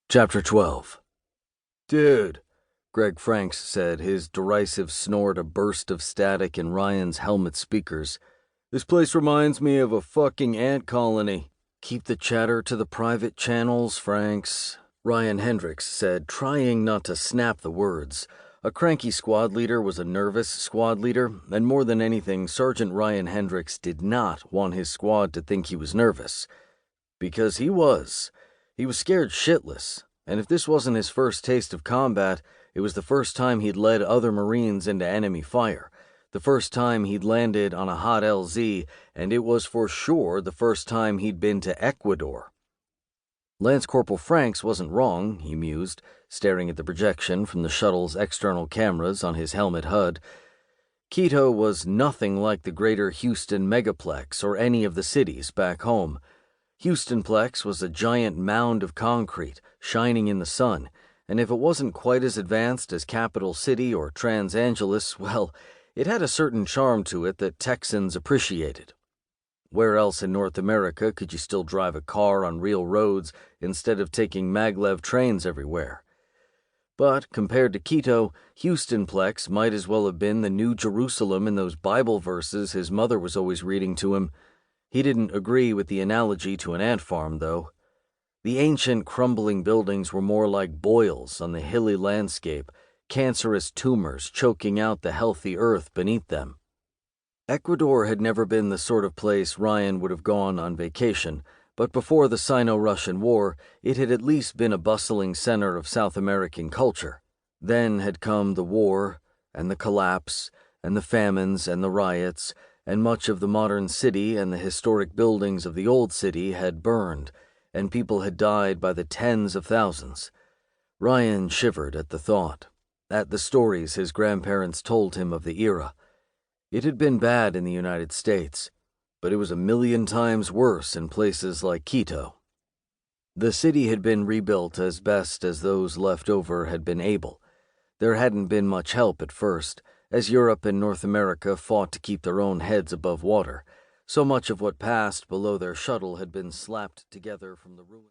Chapter 12. "Dude," Greg Franks said, his derisive snort a burst of static in Ryan's helmet speakers. "This place reminds me of a fucking ant colony." "Keep the chatter to the private channels, Franks," Ryan Hendricks said, trying not to snap the words. A cranky squad leader was a nervous squad leader, and more than anything, Sergeant Ryan Hendricks did not want his squad to think he was nervous. Because he was. He was scared shitless, and if this wasn't his first taste of combat, it was the first time he'd led other Marines into enemy fire, the first time he'd landed on a hot LZ, and it was for sure the first time he'd been to Ecuador. Lance Corporal Franks wasn't wrong, he mused, staring at the projection from the shuttle's external cameras on his helmet HUD. Quito was nothing like the greater Houston megaplex or any of the cities back home. Houstonplex was a giant mound of concrete, shining in the sun, and if it wasn't quite as advanced as Capital City or Trans Angeles, well, it had a certain charm to it that Texans appreciated. Where else in North America could you still drive a car on real roads instead of taking maglev trains everywhere? But compared to Quito, Houstonplex might as well have been the New Jerusalem in those Bible verses his mother was always reading to him. He didn't agree with the analogy to an ant farm, though. The ancient, crumbling buildings were more like boils on the hilly landscape, cancerous tumors choking out the healthy earth beneath them. Ecuador had never been the sort of place Ryan would have gone on vacation, but before the Sino-Russian War, it had at least been a bustling center of South American culture. Then had come the war, and the collapse, and the famines and the riots, and much of the modern city and the historic buildings of the old city had burned, and people had died by the tens of thousands. Ryan shivered at the thought, at the stories his grandparents told him of the era. It had been bad in the United States, but it was a million times worse in places like Quito. The city had been rebuilt as best as those left over had been able. There hadn't been much help at first, as Europe and North America fought to keep their own heads above water. So much of what passed below their shuttle had been slapped together from the ruins.